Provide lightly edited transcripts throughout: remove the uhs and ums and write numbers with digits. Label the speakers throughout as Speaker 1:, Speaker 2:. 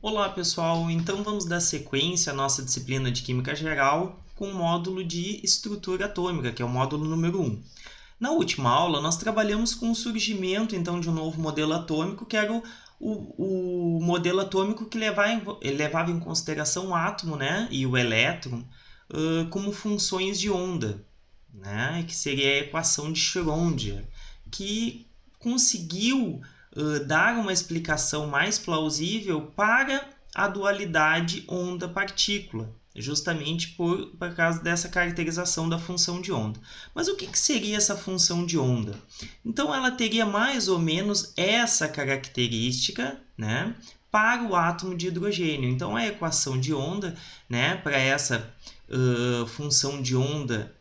Speaker 1: Olá pessoal, então vamos dar sequência à nossa disciplina de Química Geral com o módulo de Estrutura Atômica, que é o módulo número 1. Na última aula, nós trabalhamos com o surgimento então, de um novo modelo atômico, que era o modelo atômico que levava em consideração o átomo, né, e o elétron como funções de onda, né, que seria a equação de Schrödinger, que conseguiu dar uma explicação mais plausível para a dualidade onda-partícula, justamente por causa dessa caracterização da função de onda. Mas o que seria essa função de onda? Então, ela teria mais ou menos essa característica, né, para o átomo de hidrogênio. Então, a equação de onda, né, para essa função de onda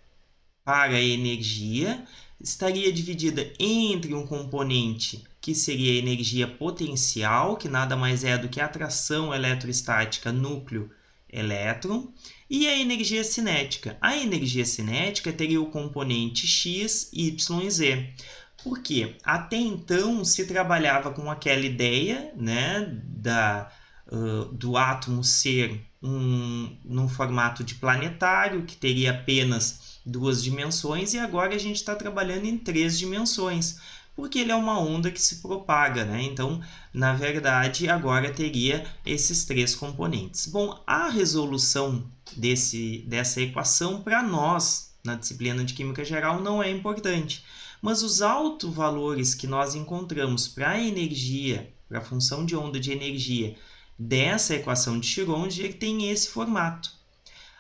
Speaker 1: para a energia estaria dividida entre um componente que seria a energia potencial, que nada mais é do que a atração eletrostática núcleo-elétron, e a energia cinética. A energia cinética teria o componente X, Y e Z. Por quê? Até então se trabalhava com aquela ideia, né, do átomo ser num formato de planetário, que teria apenas duas dimensões, e agora a gente está trabalhando em três dimensões, porque ele é uma onda que se propaga, né? Então, na verdade, agora teria esses três componentes. Bom, a resolução dessa equação, para nós, na disciplina de Química Geral, não é importante, mas os autovalores que nós encontramos para a energia, para a função de onda de energia, dessa equação de Schrödinger tem esse formato.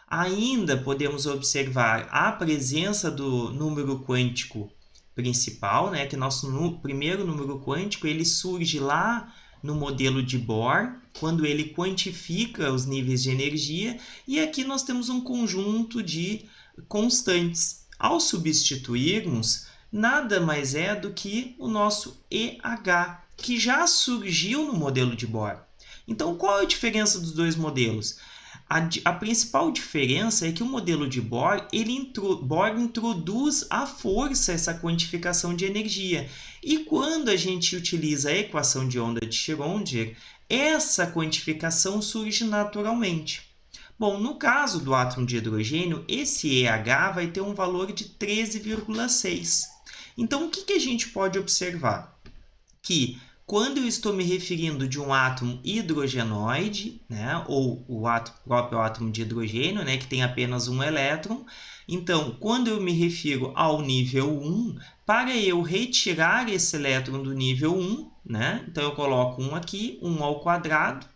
Speaker 1: Ainda podemos observar a presença do número quântico principal, né, que nosso primeiro número quântico ele surge lá no modelo de Bohr, quando ele quantifica os níveis de energia, e aqui nós temos um conjunto de constantes. Ao substituirmos, nada mais é do que o nosso EH, que já surgiu no modelo de Bohr. Então, qual é a diferença dos dois modelos? A principal diferença é que o modelo de Bohr, Bohr introduz à força essa quantificação de energia. E quando a gente utiliza a equação de onda de Schrödinger, essa quantificação surge naturalmente. Bom, no caso do átomo de hidrogênio, esse EH vai ter um valor de 13,6. Então, o que a gente pode observar? Que quando eu estou me referindo de um átomo hidrogenoide, né, ou o próprio átomo de hidrogênio, né, que tem apenas um elétron, então, quando eu me refiro ao nível 1, para eu retirar esse elétron do nível 1, né, então eu coloco 1 aqui, 1 ao quadrado,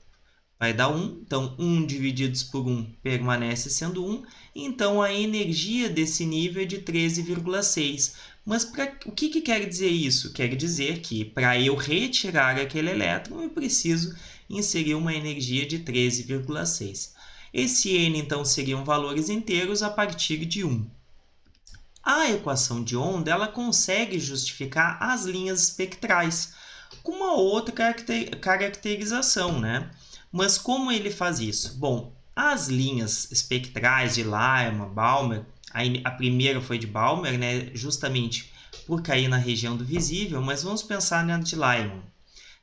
Speaker 1: vai dar 1. Então, 1 divididos por 1 permanece sendo 1. Então, a energia desse nível é de 13,6. Mas o que quer dizer isso? Quer dizer que, para eu retirar aquele elétron, eu preciso inserir uma energia de 13,6. Esse N, então, seriam valores inteiros a partir de 1. A equação de onda ela consegue justificar as linhas espectrais com uma outra caracterização, né? Mas como ele faz isso? Bom, as linhas espectrais de Lyman, Balmer, a primeira foi de Balmer, né, justamente por cair na região do visível, mas vamos pensar na de Lyman.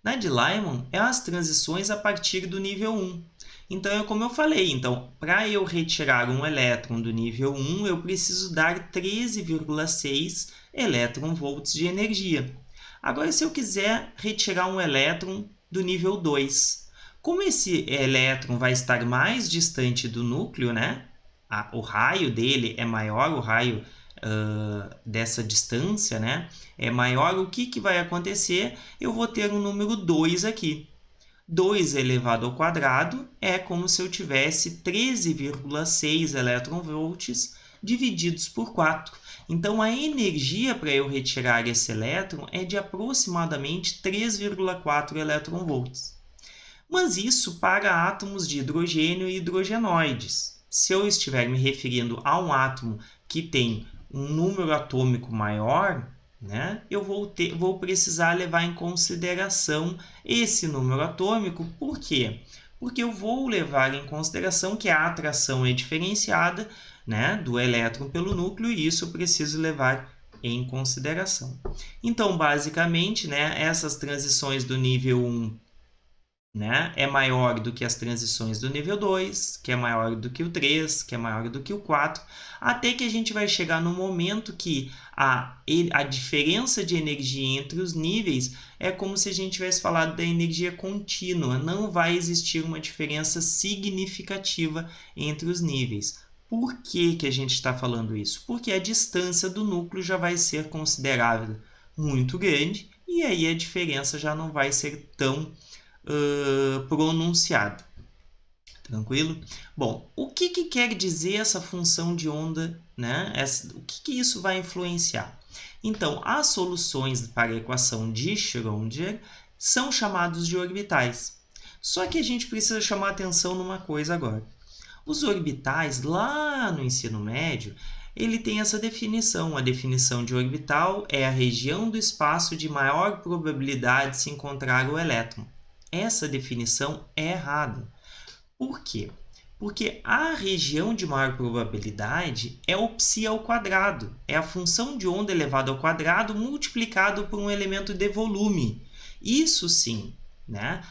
Speaker 1: Na de Lyman, é as transições a partir do nível 1. Então, é como eu falei, então, para eu retirar um elétron do nível 1, eu preciso dar 13,6 elétron-volts de energia. Agora, se eu quiser retirar um elétron do nível 2, como esse elétron vai estar mais distante do núcleo, né? O raio dele é maior, o raio dessa distância, né? É maior, o que vai acontecer? Eu vou ter um número 2 aqui. 2 elevado ao quadrado é como se eu tivesse 13,6 elétron-volts divididos por 4. Então, a energia para eu retirar esse elétron é de aproximadamente 3,4 elétron-volts. Mas isso para átomos de hidrogênio e hidrogenoides. Se eu estiver me referindo a um átomo que tem um número atômico maior, né, eu vou precisar levar em consideração esse número atômico. Por quê? Porque eu vou levar em consideração que a atração é diferenciada, né, do elétron pelo núcleo, e isso eu preciso levar em consideração. Então, basicamente, né, essas transições do nível 1 né, é maior do que as transições do nível 2, que é maior do que o 3, que é maior do que o 4, até que a gente vai chegar no momento que a diferença de energia entre os níveis é como se a gente tivesse falado da energia contínua, não vai existir uma diferença significativa entre os níveis. Por que que a gente está falando isso? Porque a distância do núcleo já vai ser considerada muito grande e aí a diferença já não vai ser tão pronunciado. Tranquilo? Bom, o que quer dizer essa função de onda, né? O que isso vai influenciar? Então, as soluções para a equação de Schrödinger são chamados de orbitais. Só que a gente precisa chamar atenção numa coisa agora. Os orbitais, lá no ensino médio, ele tem essa definição. A definição de orbital é a região do espaço de maior probabilidade de se encontrar o elétron. Essa definição é errada. Por quê? Porque a região de maior probabilidade é o psi ao quadrado. É a função de onda elevada ao quadrado multiplicado por um elemento de volume. Isso sim, né?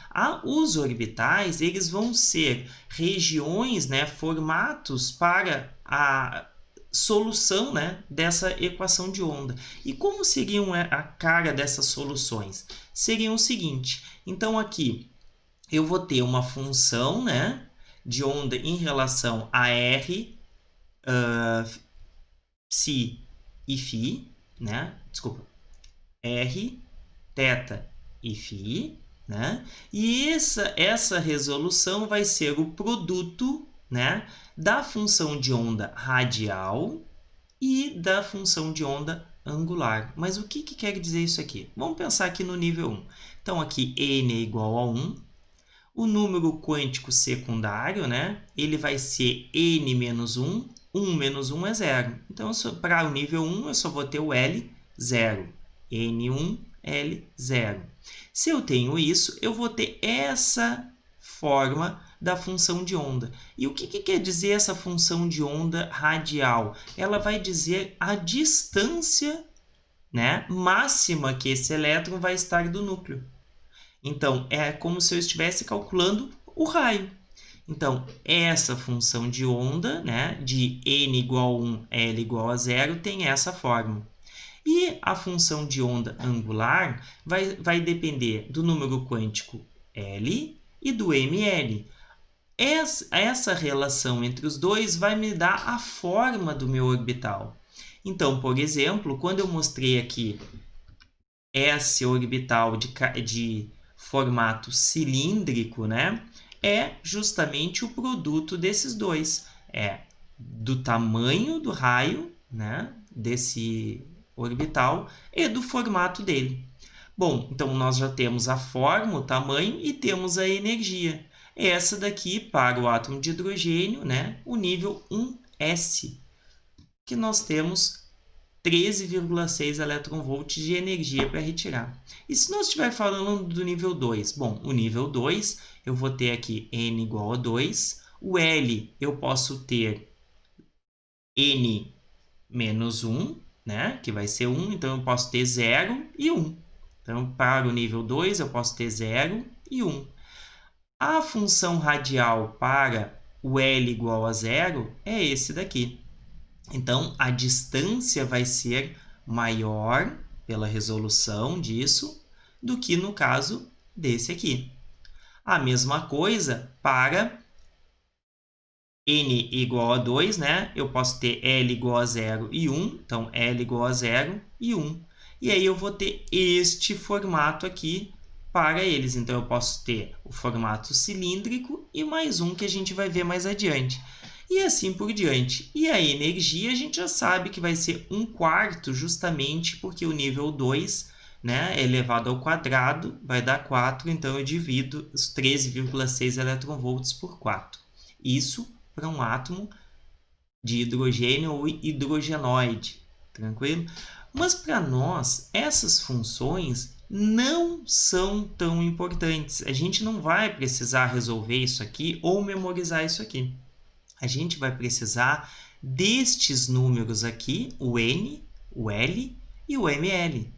Speaker 1: Os orbitais eles vão ser regiões, né, formatos para a solução, né, dessa equação de onda. E como seriam a cara dessas soluções? Seriam o seguinte, então aqui eu vou ter uma função, né, de onda em relação a R, psi e φ, né? Desculpa, R, θ e φ, né? E essa resolução vai ser o produto, né, da função de onda radial e da função de onda angular. Mas o que quer dizer isso aqui? Vamos pensar aqui no nível 1. Então, aqui n é igual a 1. O número quântico secundário, né, ele vai ser n menos 1. 1 menos 1 é 0. Então, para o nível 1, eu só vou ter o L, 0. N1, L0. Se eu tenho isso, eu vou ter essa forma da função de onda. E o que quer dizer essa função de onda radial? Ela vai dizer a distância, né, máxima que esse elétron vai estar do núcleo. Então, é como se eu estivesse calculando o raio. Então, essa função de onda, né, de n igual a 1, L igual a 0, tem essa forma. E a função de onda angular vai depender do número quântico L e do ml. Essa relação entre os dois vai me dar a forma do meu orbital. Então, por exemplo, quando eu mostrei aqui esse orbital de formato cilíndrico, né, é justamente o produto desses dois. É do tamanho do raio, né, desse orbital e do formato dele. Bom, então nós já temos a forma, o tamanho e temos a energia. Essa daqui, para o átomo de hidrogênio, né, o nível 1s, que nós temos 13,6 eletronvolts de energia para retirar. E se nós estiver falando do nível 2? Bom, o nível 2, eu vou ter aqui n igual a 2. O L, eu posso ter n menos 1, né? Que vai ser 1, então eu posso ter 0 e 1. Então, para o nível 2, eu posso ter 0 e 1. A função radial para o L igual a 0 é esse daqui. Então, a distância vai ser maior pela resolução disso do que no caso desse aqui. A mesma coisa para n igual a 2, né? Eu posso ter L igual a 0 e 1. Então, L igual a 0 e 1. E aí eu vou ter este formato aqui para eles. Então, eu posso ter o formato cilíndrico e mais um que a gente vai ver mais adiante. E assim por diante. E a energia a gente já sabe que vai ser 1/4 justamente porque o nível 2, né, elevado ao quadrado vai dar 4, então eu divido os 13,6 eletronvolts por 4. Isso para um átomo de hidrogênio ou hidrogenoide, tranquilo? Mas para nós, essas funções não são tão importantes. A gente não vai precisar resolver isso aqui ou memorizar isso aqui. A gente vai precisar destes números aqui, o N, o L e o ML.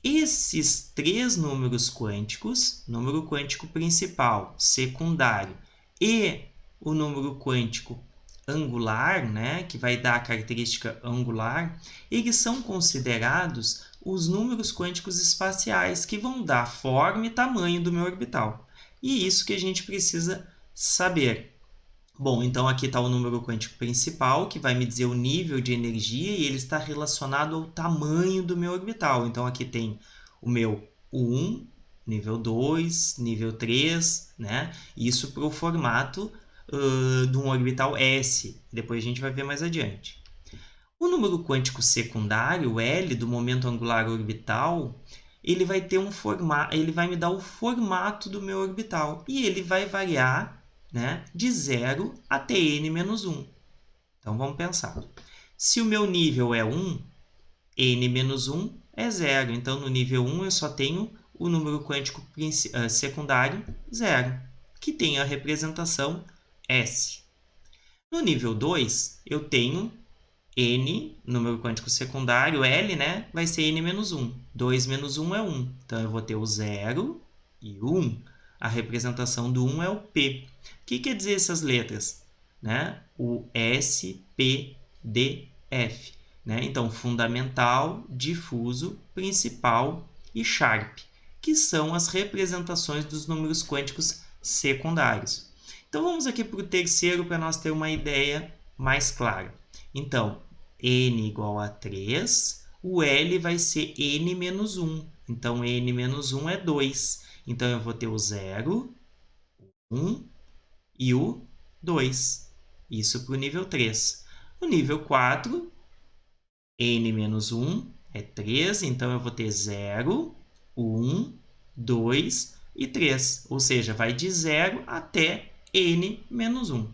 Speaker 1: Esses três números quânticos, número quântico principal, secundário e o número quântico angular, né, que vai dar a característica angular, eles são considerados os números quânticos espaciais, que vão dar forma e tamanho do meu orbital. E isso que a gente precisa saber. Bom, então aqui está o número quântico principal, que vai me dizer o nível de energia, e ele está relacionado ao tamanho do meu orbital. Então aqui tem o meu 1, nível 2, nível 3, né? Isso para o formato de um orbital S. Depois a gente vai ver mais adiante. O número quântico secundário, L, do momento angular orbital, ele vai ter ele vai me dar o formato do meu orbital. E ele vai variar, né, de 0 até n-1. Então, vamos pensar. Se o meu nível é 1, n-1 é 0. Então, no nível 1, eu só tenho o número quântico secundário 0, que tem a representação S. No nível 2, eu tenho n, número quântico secundário, L, né, vai ser n-1. 2 menos 1 é 1. Então, eu vou ter o 0 e o 1. A representação do 1 é o P. O que quer dizer essas letras? Né? O S, P, D, F. Né? Então, fundamental, difuso, principal e sharp, que são as representações dos números quânticos secundários. Então, vamos aqui para o terceiro para nós ter uma ideia mais clara. Então, n igual a 3, o L vai ser n-1. Então, n-1 é 2. Então, eu vou ter o 0, o 1 e o 2. Isso para o nível 3. No nível 4, n-1 é 3. Então, eu vou ter 0, 1, 2 e 3. Ou seja, vai de 0 até n-1.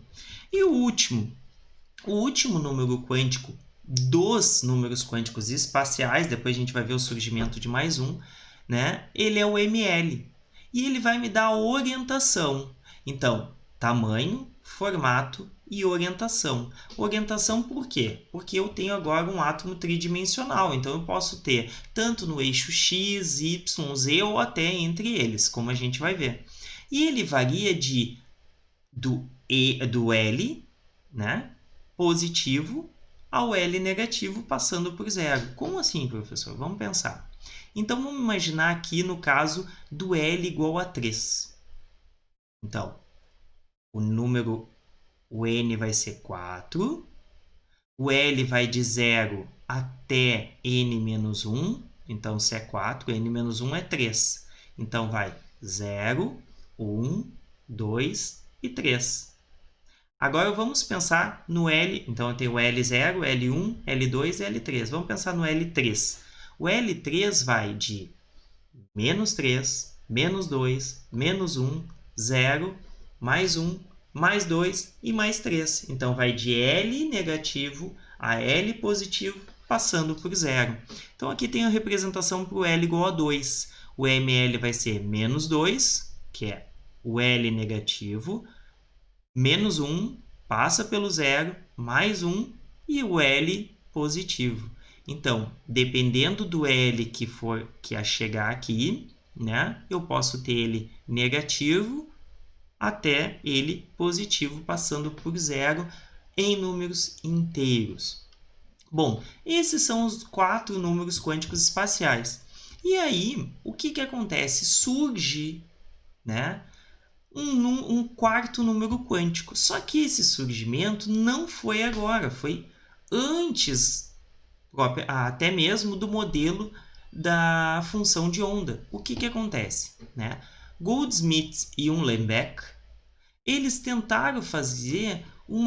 Speaker 1: E o último número quântico dos números quânticos espaciais, depois a gente vai ver o surgimento de mais um, né? Ele é o ml. E ele vai me dar a orientação. Então, tamanho, formato e orientação. Orientação por quê? Porque eu tenho agora um átomo tridimensional. Então, eu posso ter tanto no eixo X, Y, Z ou até entre eles, como a gente vai ver. E ele varia do L, né, positivo, ao L negativo, passando por 0. Como assim, professor? Vamos pensar. Então, vamos imaginar aqui no caso do L igual a 3. Então, o N vai ser 4, o L vai de 0 até n-1, então se é 4, n-1 é 3. Então, vai 0, 1, 2 e 3. Agora, vamos pensar no L. Então, eu tenho o L0, L1, L2 e L3. Vamos pensar no L3. O L3 vai de menos 3, menos 2, menos 1, 0, mais 1, mais 2 e mais 3. Então, vai de L negativo a L positivo, passando por 0. Então, aqui tem a representação para o L igual a 2. O ml vai ser menos 2, que é o L negativo, menos 1, passa pelo 0, mais 1 e o L positivo. Então, dependendo do L que a chegar aqui, né, eu posso ter ele negativo até ele positivo, passando por 0 em números inteiros. Bom, esses são os 4 números quânticos espaciais. E aí, o que acontece? Surge, né, um quarto número quântico. Só que esse surgimento não foi agora, foi antes até mesmo do modelo da função de onda. O que acontece? Né? Goldsmith e Uhlenbeck, eles tentaram fazer um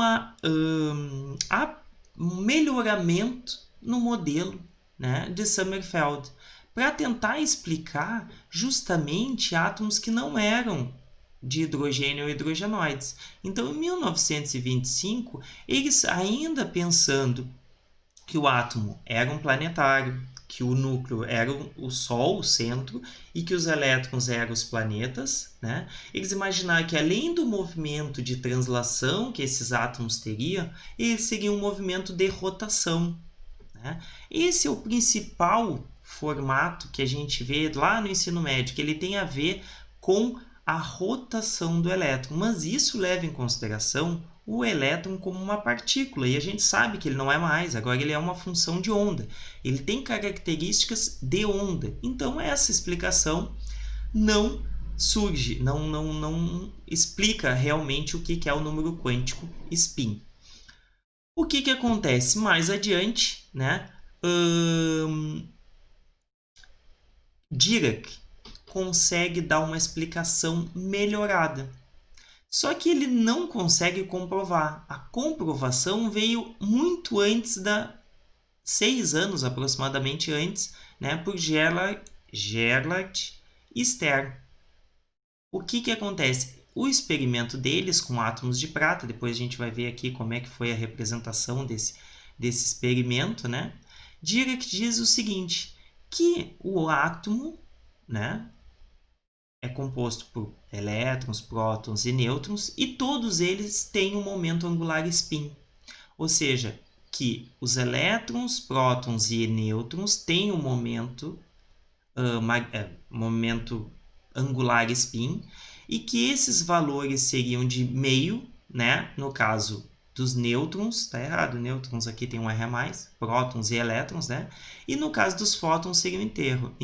Speaker 1: melhoramento no modelo, né, de Sommerfeld, para tentar explicar justamente átomos que não eram de hidrogênio ou hidrogenoides. Então, em 1925, eles ainda pensando que o átomo era um planetário, que o núcleo era o Sol, o centro, e que os elétrons eram os planetas, né? Eles imaginaram que, além do movimento de translação que esses átomos teriam, eles seriam um movimento de rotação, né? Esse é o principal formato que a gente vê lá no ensino médio, que ele tem a ver com a rotação do elétron, mas isso leva em consideração o elétron como uma partícula, e a gente sabe que ele não é mais, agora ele é uma função de onda. Ele tem características de onda. Então, essa explicação não surge, não explica realmente o que é o número quântico spin. O que acontece mais adiante, né? Dirac consegue dar uma explicação melhorada. Só que ele não consegue comprovar. A comprovação veio muito antes 6 anos aproximadamente antes, né, por Gerlach e Stern. O que acontece? O experimento deles com átomos de prata, depois a gente vai ver aqui como é que foi a representação desse experimento, né? Dirac diz o seguinte, que o átomo, né, é composto por elétrons, prótons e nêutrons, e todos eles têm um momento angular spin. Ou seja, que os elétrons, prótons e nêutrons têm um momento angular spin, e que esses valores seriam de meio, né? No caso dos nêutrons, tá errado, nêutrons aqui tem um R a mais, prótons e elétrons, né? E no caso dos fótons seria inteiro,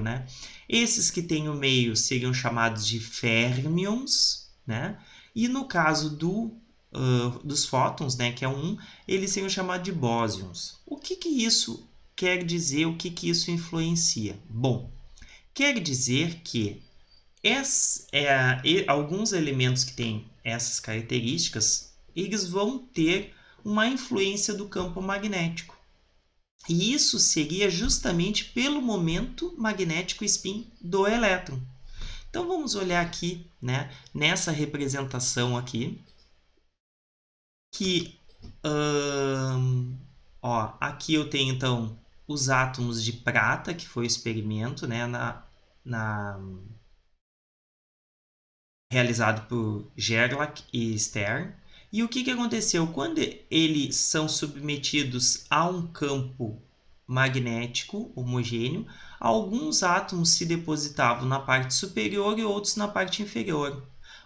Speaker 1: né? Esses que têm o meio seriam chamados de férmions, né? E no caso dos fótons, né, que é 1, eles seriam chamados de bósons. O que isso quer dizer? O que isso influencia? Bom, quer dizer que alguns elementos que têm essas características, eles vão ter uma influência do campo magnético. E isso seria justamente pelo momento magnético spin do elétron. Então, vamos olhar aqui, né, nessa representação aqui, que aqui eu tenho, então, os átomos de prata, que foi o experimento, né, realizado por Gerlach e Stern. E o que aconteceu? Quando eles são submetidos a um campo magnético homogêneo, alguns átomos se depositavam na parte superior e outros na parte inferior.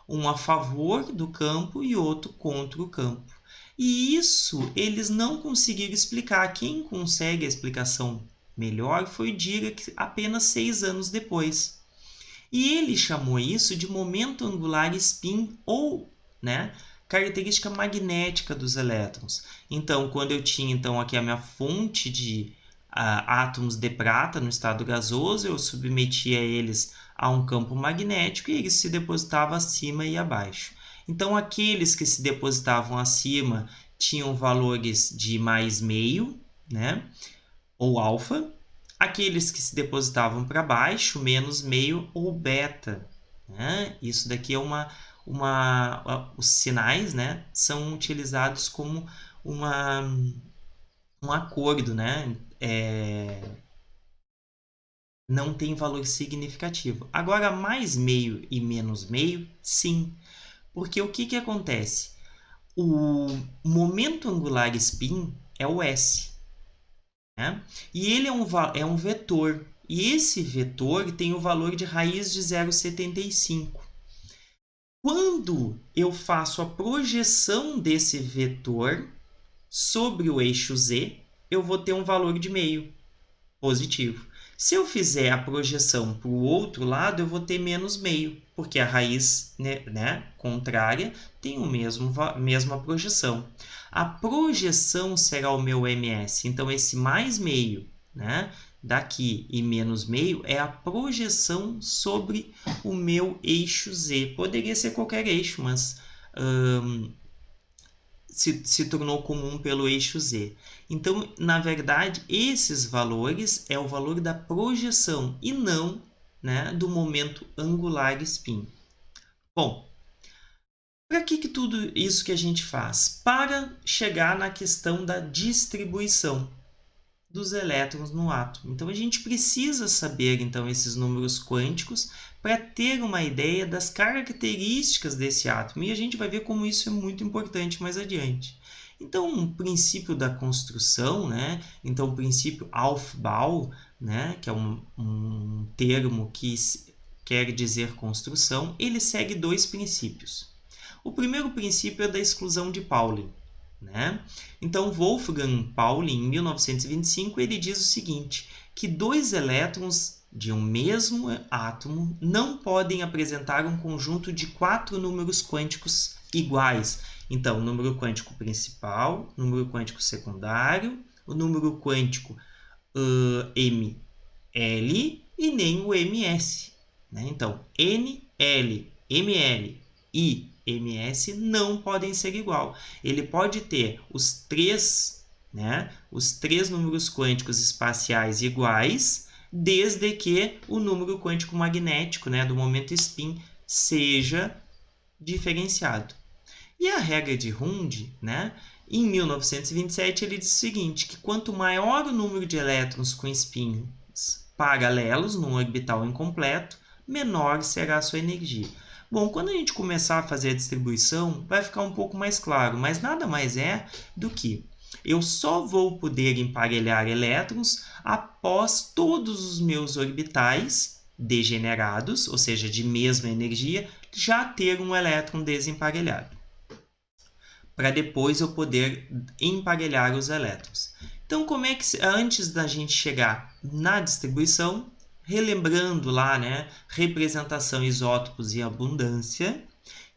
Speaker 1: Um a favor do campo e outro contra o campo. E isso eles não conseguiram explicar. Quem consegue a explicação melhor foi Dirac apenas 6 anos depois. E ele chamou isso de momento angular spin, ou, né, característica magnética dos elétrons. Então, quando eu tinha aqui a minha fonte de átomos de prata no estado gasoso, eu submetia eles a um campo magnético e eles se depositavam acima e abaixo. Então, aqueles que se depositavam acima tinham valores de mais meio, né, ou alfa. Aqueles que se depositavam para baixo, menos meio ou beta, né? Isso daqui é os sinais, né, são utilizados como um acordo, né? Não tem valor significativo. Agora, mais meio e menos meio, sim. Porque o que acontece? O momento angular spin é o S. Né? E ele é um vetor. E esse vetor tem o valor de raiz de 0,75. Quando eu faço a projeção desse vetor sobre o eixo Z, eu vou ter um valor de meio positivo. Se eu fizer a projeção para o outro lado, eu vou ter menos meio, porque a raiz, né, contrária tem mesma projeção. A projeção será o meu ms. Então, esse mais meio, né, daqui e menos meio é a projeção sobre o meu eixo Z. Poderia ser qualquer eixo, mas se tornou comum pelo eixo Z. Então, na verdade, esses valores é o valor da projeção e não, né, do momento angular spin. Bom, para que tudo isso que a gente faz? Para chegar na questão da distribuição dos elétrons no átomo. Então, a gente precisa saber, então, esses números quânticos para ter uma ideia das características desse átomo. E a gente vai ver como isso é muito importante mais adiante. Então, o princípio da construção, né? Então, o princípio Aufbau, né? Que é um termo que quer dizer construção, ele segue dois princípios. O primeiro princípio é da exclusão de Pauli, né? Então, Wolfgang Pauli, em 1925, ele diz o seguinte, que dois elétrons de um mesmo átomo não podem apresentar um conjunto de 4 números quânticos iguais. Então, o número quântico principal, o número quântico secundário, o número quântico ML e nem o MS. Né? Então, NL, ML e MS não podem ser igual. Ele pode ter os três números quânticos espaciais iguais, desde que o número quântico magnético, né, do momento spin seja diferenciado. E a regra de Hund, né, em 1927, ele diz o seguinte, que quanto maior o número de elétrons com spins paralelos num orbital incompleto, menor será a sua energia. Bom, quando a gente começar a fazer a distribuição, vai ficar um pouco mais claro, mas nada mais é do que eu só vou poder emparelhar elétrons após todos os meus orbitais degenerados, ou seja, de mesma energia, já ter um elétron desemparelhado, para depois eu poder emparelhar os elétrons. Então, como é que, antes da gente chegar na distribuição, relembrando lá, né, representação, isótopos e abundância.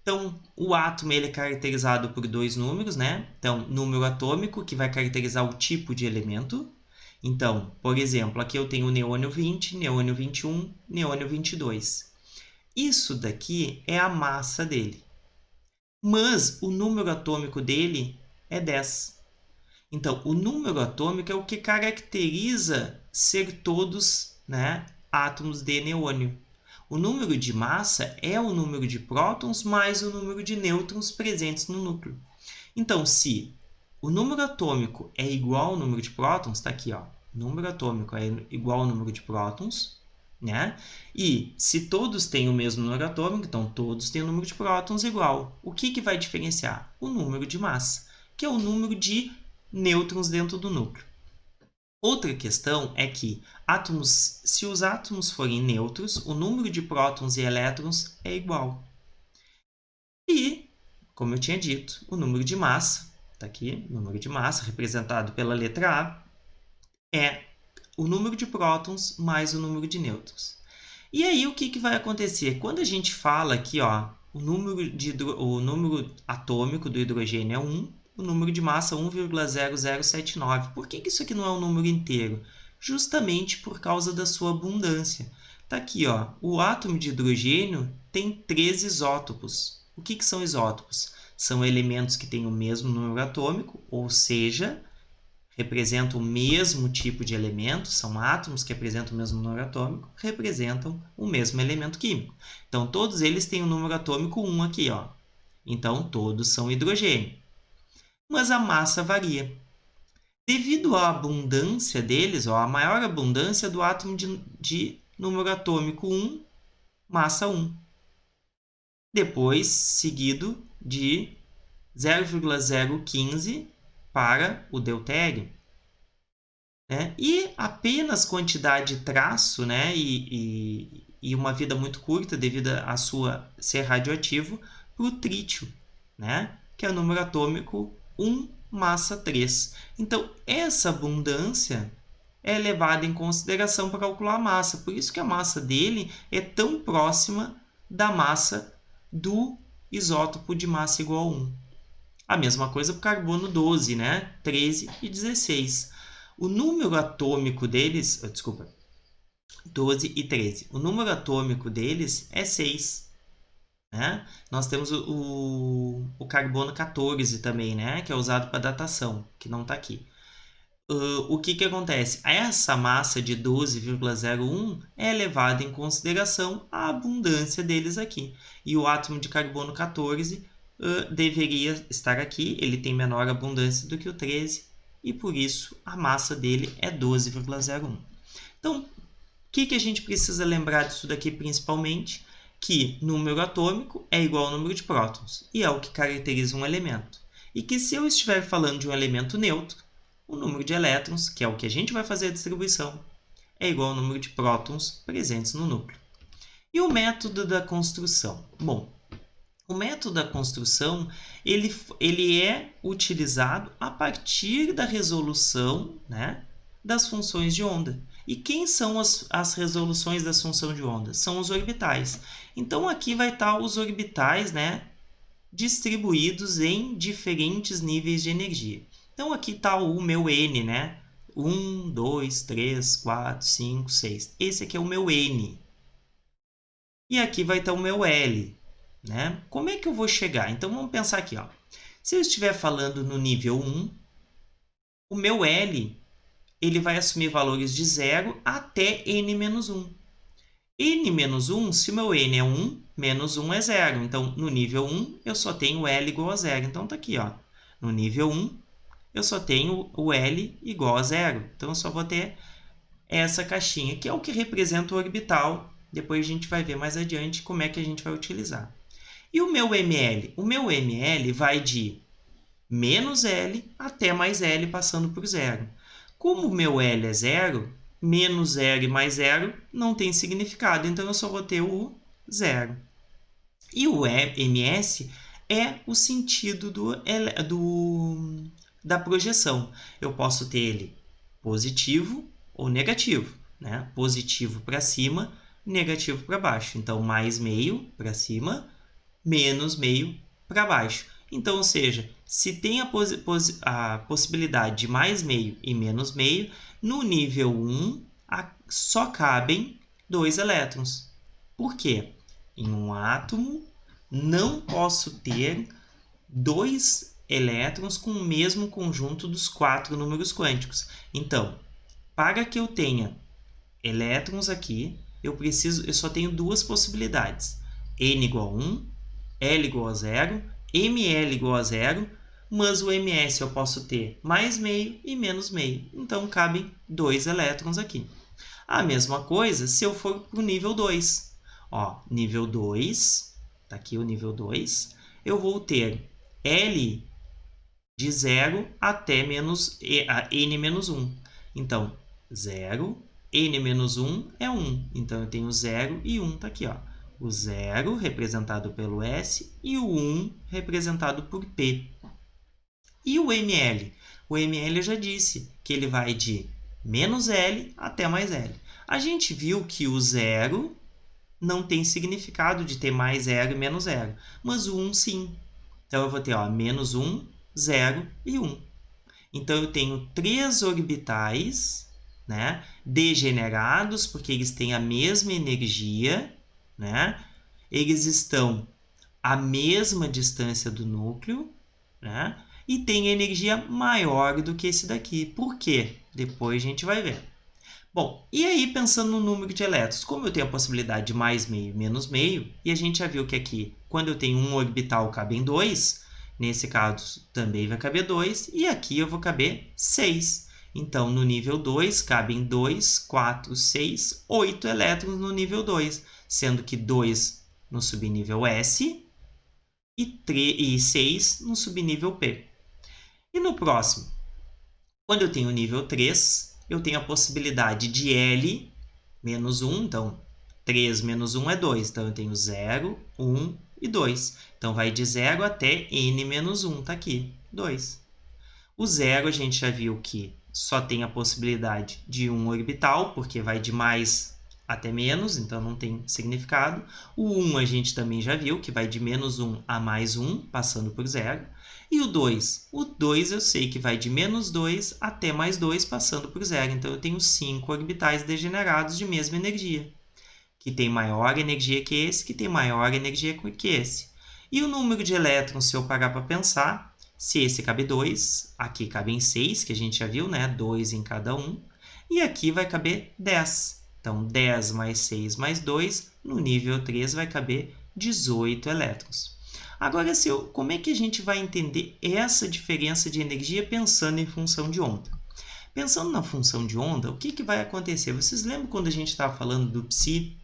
Speaker 1: Então, o átomo ele é caracterizado por dois números, né? Então, número atômico, que vai caracterizar o tipo de elemento. Então, por exemplo, aqui eu tenho o neônio 20, neônio 21, neônio 22. Isso daqui é a massa dele. Mas o número atômico dele é 10. Então, o número atômico é o que caracteriza ser todos, né, átomos de neônio. O número de massa é o número de prótons mais o número de nêutrons presentes no núcleo. Então, se o número atômico é igual ao número de prótons, está aqui, ó, número atômico é igual ao número de prótons, né? E se todos têm o mesmo número atômico, então todos têm o número de prótons igual. O que vai diferenciar? O número de massa, que é o número de nêutrons dentro do núcleo. Outra questão é que se os átomos forem neutros, o número de prótons e elétrons é igual. E, como eu tinha dito, o número de massa, está aqui, o número de massa, representado pela letra A, é o número de prótons mais o número de nêutrons. E aí, o que vai acontecer? Quando a gente fala aqui, ó, o número atômico do hidrogênio é 1, o número de massa 1,0079. Por que isso aqui não é um número inteiro? Justamente por causa da sua abundância. Está aqui, ó, o átomo de hidrogênio tem 3 isótopos. O que são isótopos? São elementos que têm o mesmo número atômico, ou seja, representam o mesmo tipo de elemento, são átomos que apresentam o mesmo número atômico, representam o mesmo elemento químico. Então, todos eles têm o número atômico 1 aqui, ó. Então, todos são hidrogênio. Mas a massa varia. Devido à abundância deles, ó, a maior abundância do átomo de número atômico 1, massa 1. Depois, seguido de 0,015 para o deutério. Né? E apenas quantidade de traço, né? e uma vida muito curta devido a sua ser radioativo, para o trítio, né? Que é o número atômico 1, massa 3. Então, essa abundância é levada em consideração para calcular a massa. Por isso que a massa dele é tão próxima da massa do isótopo de massa igual a 1. A mesma coisa para o carbono 12, né? 13 e 16. O número atômico deles... 12 e 13. O número atômico deles é 6. Né? Nós temos o carbono 14 também, né? Que é usado para datação, que não está aqui. O que acontece? Essa massa de 12,01 é levada em consideração a abundância deles aqui. E o átomo de carbono 14 deveria estar aqui, ele tem menor abundância do que o 13, e por isso a massa dele é 12,01. Então, o que a gente precisa lembrar disso daqui principalmente? Que número atômico é igual ao número de prótons, e é o que caracteriza um elemento. e que se eu estiver falando de um elemento neutro, o número de elétrons, que é o que a gente vai fazer a distribuição, é igual ao número de prótons presentes no núcleo. E o método da construção? Bom, o método da construção ele é utilizado a partir da resolução, né, das funções de onda. E quem são as resoluções das funções de onda? São os orbitais. Então, aqui vai estar os orbitais, né, distribuídos em diferentes níveis de energia. Então, aqui está o meu N, né? 1, 2, 3, 4, 5, 6. Esse aqui é o meu N. E aqui vai estar o meu L, né? Como é que eu vou chegar? Então, vamos pensar aqui, ó. Se eu estiver falando no nível 1, o meu L ele vai assumir valores de 0 até n-1. n-1, se o meu n é 1, menos 1 é 0. Então, no nível 1, eu só tenho L igual a 0. Então, está aqui, ó. No nível 1, eu só tenho o L igual a 0. Então, eu só vou ter essa caixinha, que é o que representa o orbital. Depois a gente vai ver mais adiante como é que a gente vai utilizar. E o meu ml? O meu ml vai de menos L até mais L, passando por 0. Como o meu L é 0, menos 0 mais 0 não tem significado, então eu só vou ter o 0. E o ms é o sentido da projeção. Eu posso ter ele positivo ou negativo, né? Positivo para cima, negativo para baixo. Então, mais meio para cima, menos meio para baixo. Então, ou seja, se tem a possibilidade de mais meio e menos meio, no nível 1 só cabem 2 elétrons. Por quê? Em um átomo, não posso ter 2 elétrons com o mesmo conjunto dos 4 números quânticos. Então, para que eu tenha elétrons aqui, eu só tenho 2 possibilidades. N igual a 1, L igual a 0, ml igual a 0, mas o ms eu posso ter mais meio e menos meio. Então, cabem 2 elétrons aqui. A mesma coisa se eu for para o nível 2. Ó, nível 2, está aqui o nível 2, eu vou ter L de 0 até n-1. Então, 0, n-1 é 1. Então, eu tenho 0 e 1, está aqui, ó. O 0 representado pelo S e o 1 representado por P. E o ml? O ml eu já disse que ele vai de menos L até mais L. A gente viu que o 0 não tem significado de ter mais 0 e menos 0, mas o 1 sim. Então, eu vou ter ó, menos 1, 0 e 1. Então, eu tenho 3 orbitais, né, degenerados, porque eles têm a mesma energia, né? Eles estão à mesma distância do núcleo, né? E têm energia maior do que esse daqui. Por quê? Depois a gente vai ver. Bom, e aí pensando no número de elétrons, como eu tenho a possibilidade de mais meio e menos meio, e a gente já viu que aqui, quando eu tenho um orbital, cabem 2, nesse caso também vai caber 2, e aqui eu vou caber 6. Então, no nível 2, cabem 2, 4, 6, 8 elétrons no nível 2, sendo que 2 no subnível S e 6 no subnível P. E no próximo, quando eu tenho o nível 3, eu tenho a possibilidade de L menos 1, então 3 menos 1 é 2, então eu tenho 0, 1 e 2. Então, vai de 0 até n menos 1, está aqui, 2. O 0 a gente já viu que só tem a possibilidade de um orbital, porque vai de mais até menos, então não tem significado. O 1 a gente também já viu, que vai de menos 1 a mais 1, passando por 0. E o 2? O 2 eu sei que vai de menos 2 até mais 2, passando por 0. Então, eu tenho 5 orbitais degenerados de mesma energia, que tem maior energia que esse, que tem maior energia que esse. E o número de elétrons, se eu parar para pensar, se esse cabe 2, aqui cabem 6, que a gente já viu, né? 2 em cada um. E aqui vai caber 10. Então, 10 mais 6 mais 2, no nível 3 vai caber 18 elétrons. Agora, como é que a gente vai entender essa diferença de energia pensando em função de onda? Pensando na função de onda, o que vai acontecer? Vocês lembram quando a gente estava falando do psi?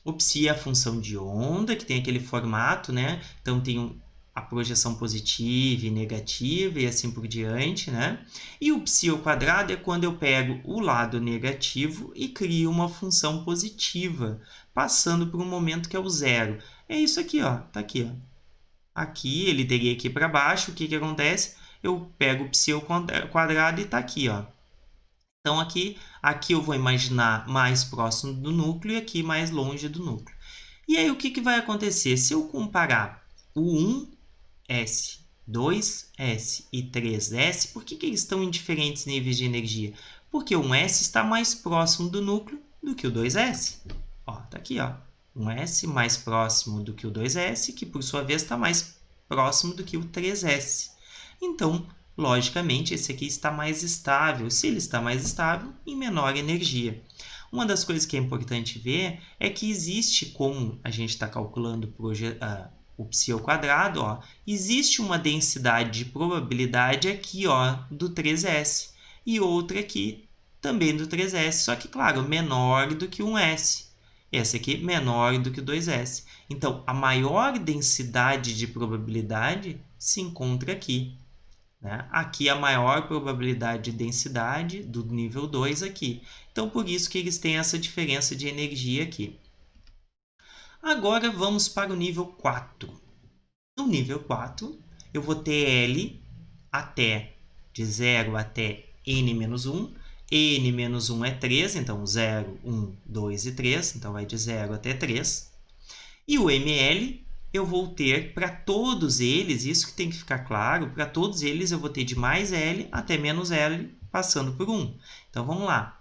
Speaker 1: O psi é a função de onda, que tem aquele formato, né? Então, tem a projeção positiva e negativa e assim por diante, né? E o π ao quadrado é quando eu pego o lado negativo e crio uma função positiva, passando por um momento que é o zero. É isso aqui, ó. Tá aqui, ó. Aqui, ele teria que ir para baixo. O que que acontece? Eu pego o π ao quadrado e tá aqui, ó. Então, aqui eu vou imaginar mais próximo do núcleo e aqui mais longe do núcleo. E aí, o que que vai acontecer? Se eu comparar o 1s, 2s e 3s, por que que eles estão em diferentes níveis de energia? Porque o 1s está mais próximo do núcleo do que o 2s. Ó, tá aqui, ó. 1s mais próximo do que o 2s, que por sua vez está mais próximo do que o 3s. Então, logicamente, esse aqui está mais estável. Se ele está mais estável, em menor energia. Uma das coisas que é importante ver é que existe, como a gente está calculando o π ao quadrado, ó, existe uma densidade de probabilidade aqui, ó, do 3s e outra aqui também do 3s, só que, claro, menor do que 1s. Essa aqui menor do que 2s. Então, a maior densidade de probabilidade se encontra aqui, né? Aqui a maior probabilidade de densidade do nível 2 aqui. Então, por isso que eles têm essa diferença de energia aqui. Agora, vamos para o nível 4. No nível 4, eu vou ter L até de 0 até n-1. n-1 é 3, então 0, 1, 2 e 3. Então, vai de 0 até 3. E o ml eu vou ter para todos eles, isso que tem que ficar claro, para todos eles eu vou ter de mais L até menos L, passando por 1. Então, vamos lá.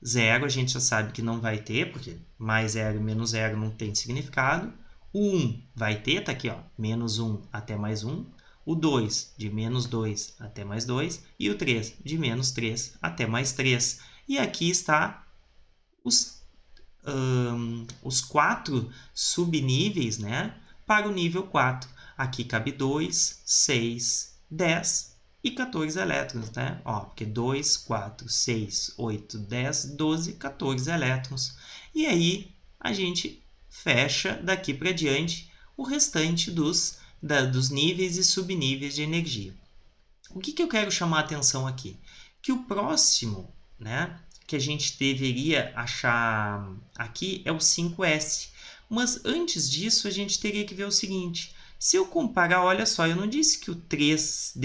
Speaker 1: 0 a gente já sabe que não vai ter, porque mais 0 e menos 0 não tem significado. O 1 vai ter, tá aqui, ó, menos 1 até mais 1. O 2, de menos 2 até mais 2. E o 3, de menos 3 até mais 3. E aqui está os 4 subníveis, né, para o nível 4. Aqui cabe 2, 6, 10 e 14 elétrons, né? Ó, porque 2, 4, 6, 8, 10, 12, 14 elétrons. E aí a gente fecha daqui para diante o restante dos níveis e subníveis de energia. O que que eu quero chamar a atenção aqui? Que o próximo, né, que a gente deveria achar aqui é o 5s. Mas antes disso, a gente teria que ver o seguinte. Se eu comparar, olha só, eu não disse que o 3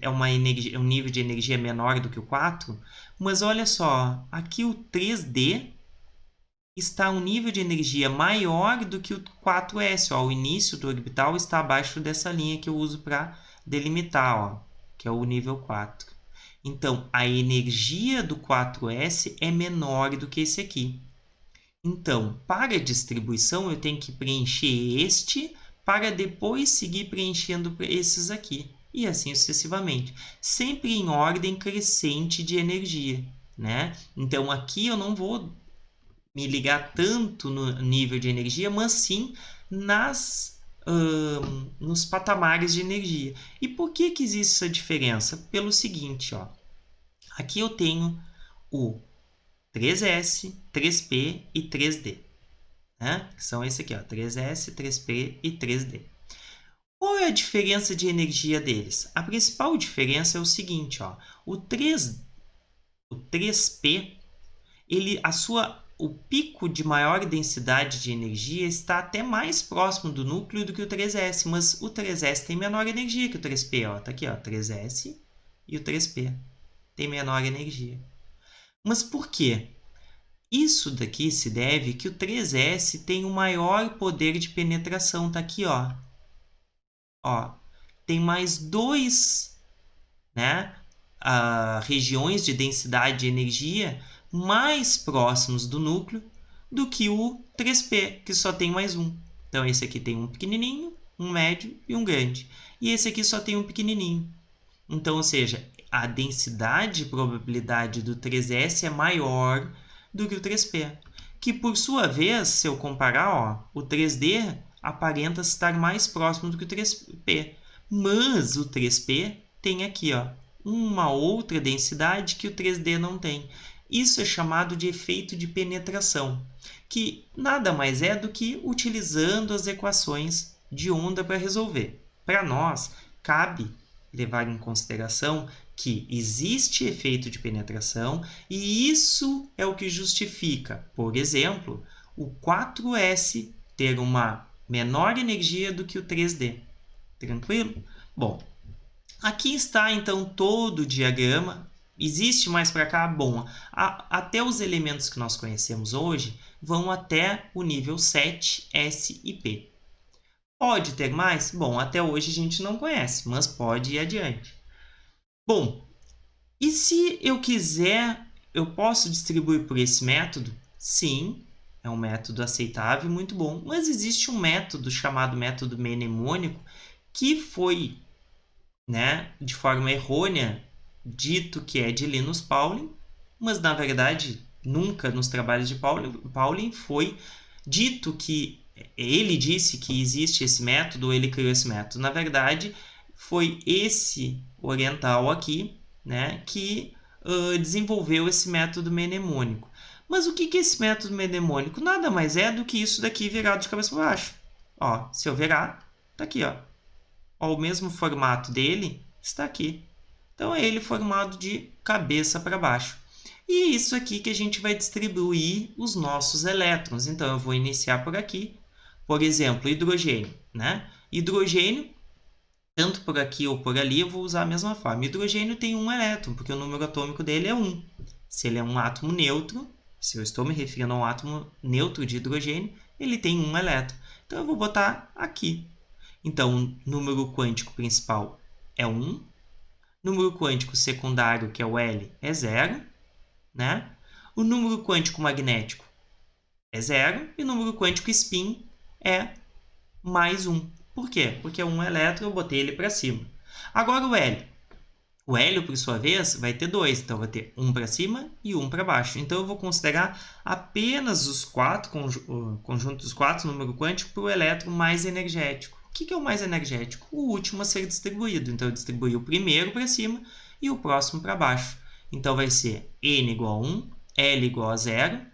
Speaker 1: é um nível de energia menor do que o 4, mas olha só, aqui o 3D está um nível de energia maior do que o 4s. Ó, o início do orbital está abaixo dessa linha que eu uso para delimitar, ó, que é o nível 4. Então, a energia do 4s é menor do que esse aqui. Então, para a distribuição, eu tenho que preencher este para depois seguir preenchendo esses aqui. E assim sucessivamente. Sempre em ordem crescente de energia, né? Então, aqui eu não vou me ligar tanto no nível de energia, mas sim nos patamares de energia. E por que que existe essa diferença? Pelo seguinte, ó. Aqui eu tenho o 3s, 3p e 3d. Né? Que são esse aqui, ó, 3s, 3p e 3d. Qual é a diferença de energia deles? A principal diferença é o seguinte, ó, o 3p, o pico de maior densidade de energia está até mais próximo do núcleo do que o 3s, mas o 3s tem menor energia que o 3p. Ó, tá aqui, ó, 3s e o 3p tem menor energia. Mas por quê? Isso daqui se deve que o 3s tem o maior poder de penetração. Tá aqui, ó. Ó, tem mais 2, né, regiões de densidade de energia mais próximos do núcleo do que o 3p, que só tem mais 1. Então, esse aqui tem um pequenininho, um médio e um grande. E esse aqui só tem um pequenininho. Então, ou seja, a densidade de probabilidade do 3s é maior do que o 3p. Que, por sua vez, se eu comparar, ó, o 3d aparenta estar mais próximo do que o 3p. Mas o 3p tem aqui, ó, uma outra densidade que o 3d não tem. Isso é chamado de efeito de penetração, que nada mais é do que utilizando as equações de onda para resolver. para nós, cabe levar em consideração que existe efeito de penetração e isso é o que justifica, por exemplo, o 4S ter uma menor energia do que o 3D. Tranquilo? Bom, aqui está então todo o diagrama. Existe mais para cá? Bom, até os elementos que nós conhecemos hoje vão até o nível 7, S e P. Pode ter mais? Bom, até hoje a gente não conhece, mas pode ir adiante. Bom, e se eu quiser, eu posso distribuir por esse método? Sim, é um método aceitável e muito bom, mas existe um método chamado método mnemônico que foi, de forma errônea, dito que é de Linus Pauling, mas na verdade nunca nos trabalhos de Pauling foi dito que ele disse que existe esse método ou ele criou esse método. Na verdade, foi esse oriental aqui, que desenvolveu esse método mnemônico. Mas o que é esse método mnemônico? Nada mais é do que isso daqui virado de cabeça para baixo. Ó, se eu virar, tá aqui, ó. O mesmo formato dele está aqui. Então, é ele formado de cabeça para baixo. E isso aqui que a gente vai distribuir os nossos elétrons. Então, eu vou iniciar por aqui. Por exemplo, hidrogênio. Hidrogênio, tanto por aqui ou por ali, eu vou usar a mesma forma. Hidrogênio tem um elétron, porque o número atômico dele é 1. Se ele é um átomo neutro, se eu estou me referindo a um átomo neutro de hidrogênio, ele tem um elétron. Então, eu vou botar aqui. Então, o número quântico principal é 1. Número quântico secundário, que é o L, é 0. O número quântico magnético é 0. E o número quântico spin é mais 1. Por quê? Porque é um elétron, eu botei ele para cima. Agora o L. O hélio, por sua vez, vai ter 2. Então, vai ter 1 para cima e 1 para baixo. Então, eu vou considerar apenas os conjunto dos 4, número quântico, para o elétron mais energético. O que é o mais energético? O último a ser distribuído. Então, eu distribuí o primeiro para cima e o próximo para baixo. Então, vai ser N igual a 1, L igual a 0,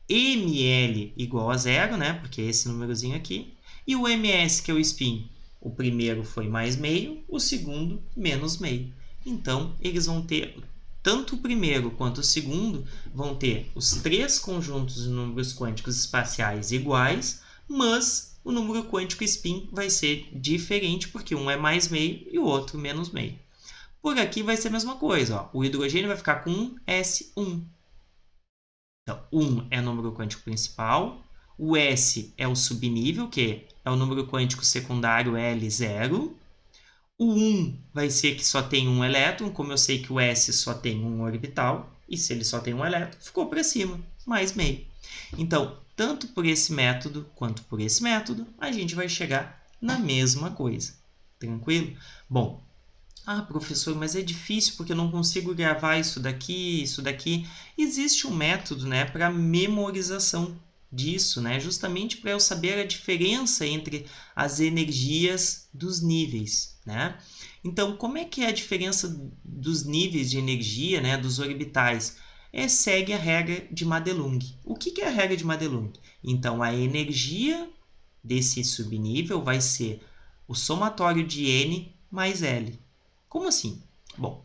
Speaker 1: ML igual a 0, porque é esse númerozinho aqui. E o MS, que é o spin, o primeiro foi mais meio, o segundo menos meio. Então, eles vão ter, tanto o primeiro quanto o segundo, vão ter os 3 conjuntos de números quânticos espaciais iguais, mas o número quântico spin vai ser diferente, porque um é mais meio e o outro menos meio. Por aqui vai ser a mesma coisa. Ó. O hidrogênio vai ficar com 1s1. Então, 1 é o número quântico principal. O S é o subnível, que é o número quântico secundário L0. O 1 vai ser que só tem um elétron, como eu sei que o S só tem um orbital. E se ele só tem um elétron, ficou para cima, mais meio. Então, tanto por esse método quanto por esse método, a gente vai chegar na mesma coisa. Tranquilo? Bom, professor, mas é difícil porque eu não consigo gravar isso daqui, isso daqui. Existe um método, para memorização disso, justamente para eu saber a diferença entre as energias dos níveis, Então, como é que é a diferença dos níveis de energia, dos orbitais? Segue a regra de Madelung. O que é a regra de Madelung? Então, a energia desse subnível vai ser o somatório de N mais L. Como assim? Bom,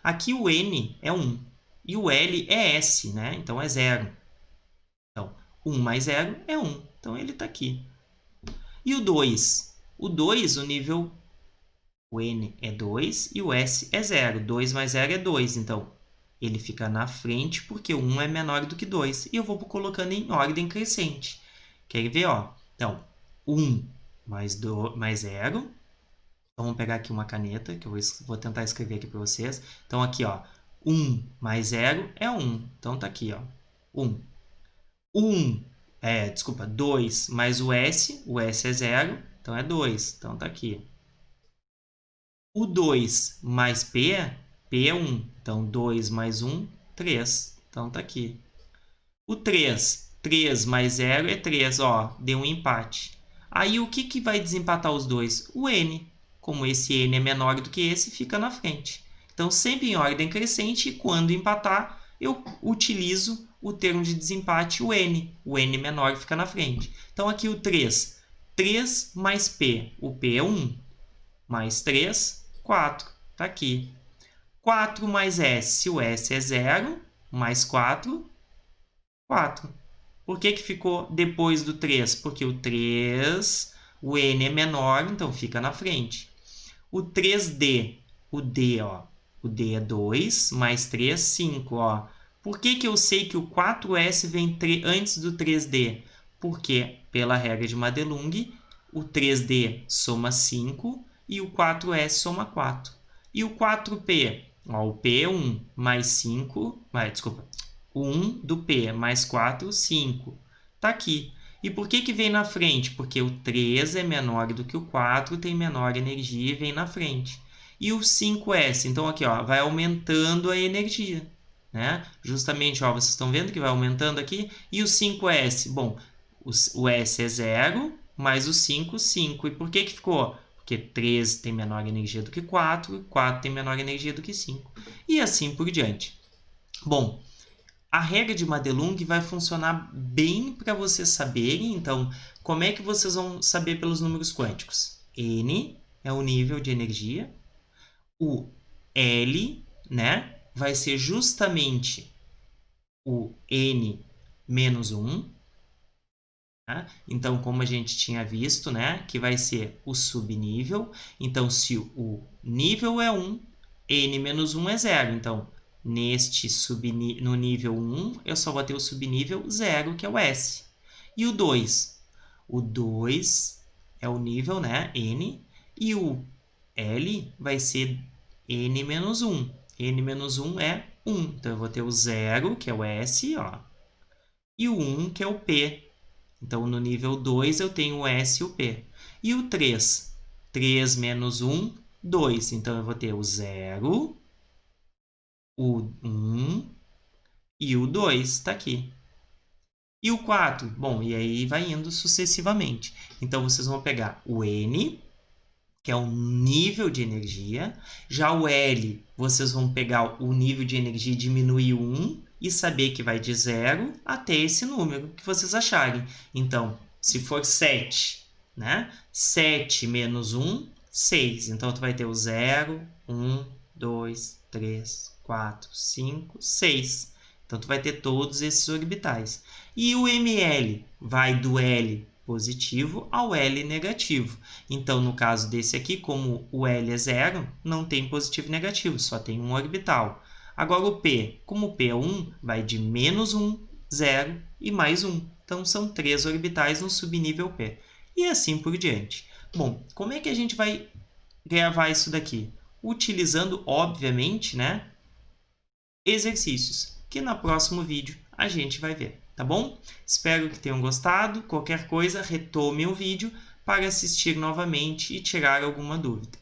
Speaker 1: aqui o N é 1 e o L é S, então é 0. Então, 1 mais 0 é 1. Então, ele está aqui. E o 2? O 2, o nível... O N é 2 e o S é 0. 2 mais 0 é 2. Então, ele fica na frente porque 1 é menor do que 2. E eu vou colocando em ordem crescente. Quer ver? Ó? Então, 1 mais 0. Então, vamos pegar aqui uma caneta, que eu vou tentar escrever aqui para vocês. Então, aqui, ó, 1 mais 0 é 1. Então, tá aqui, ó, 1. 2 mais o S é 0, então é 2. Então, tá aqui. O 2 mais P é 1. Então, 2 mais 1, 3. Então, tá aqui. O 3 mais 0 é 3, ó, deu um empate. Aí, o que vai desempatar os dois? O N. Como esse N é menor do que esse, fica na frente. Então, sempre em ordem crescente, e quando empatar, eu utilizo o termo de desempate, o N. O N menor fica na frente. Então, aqui o 3. 3 mais P. O P é 1. mais 3, 4. Está aqui. 4 mais S. O S é 0, mais 4, 4. Por que ficou depois do 3? Porque o 3, o N é menor, então fica na frente. O 3D, o D, ó, o D é 2, mais 3, 5, ó. Por que eu sei que o 4S vem antes do 3D? Porque, pela regra de Madelung, o 3D soma 5 e o 4S soma 4. E o 4P? Ó, o P é 1, mais 5... desculpa. O 1 do P mais 4, 5. Está aqui. E por que vem na frente? Porque o 3 é menor do que o 4, tem menor energia e vem na frente. E o 5S? Então, aqui, ó, vai aumentando a energia, né? Justamente, ó, vocês estão vendo que vai aumentando aqui. E o 5S? Bom, o S é 0, mais o 5, 5. E por que ficou? Porque 3 tem menor energia do que 4, e 4 tem menor energia do que 5. E assim por diante. Bom, a regra de Madelung vai funcionar bem para vocês saberem. Então, como é que vocês vão saber pelos números quânticos? N é o nível de energia. O L, né, vai ser justamente o N menos 1. Tá? Então, como a gente tinha visto, né, que vai ser o subnível. Então, se o nível é 1, N menos 1 é 0. Então, no nível 1, eu só vou ter o subnível 0, que é o S. E o 2? O 2 é o nível, né, N, e o L vai ser N menos 1. N menos 1 é 1. Então, eu vou ter o 0, que é o S, ó, e o 1, que é o P. Então, no nível 2, eu tenho o S e o P. E o 3? 3 menos 1, 2. Então, eu vou ter o 0, o 1 e o 2. Está aqui. E o 4? Bom, e aí vai indo sucessivamente. Então, vocês vão pegar o N, que é o nível de energia. Já o L, vocês vão pegar o nível de energia e diminuir 1 e saber que vai de 0 até esse número que vocês acharem. Então, se for 7, né? 7 menos 1, 6. Então, tu vai ter o 0, 1, 2, 3, 4, 5, 6. Então, tu vai ter todos esses orbitais. E o ML vai do L positivo ao L negativo. Então, no caso desse aqui, como o L é 0, não tem positivo e negativo, só tem um orbital. Agora o P, como o P é 1, vai de menos 1, 0 e mais 1. Então, são 3 orbitais no subnível P. E assim por diante. Bom, como é que a gente vai gravar isso daqui? Utilizando, obviamente, né, exercícios, que no próximo vídeo a gente vai ver, tá bom? Espero que tenham gostado. Qualquer coisa, retome o vídeo para assistir novamente e tirar alguma dúvida.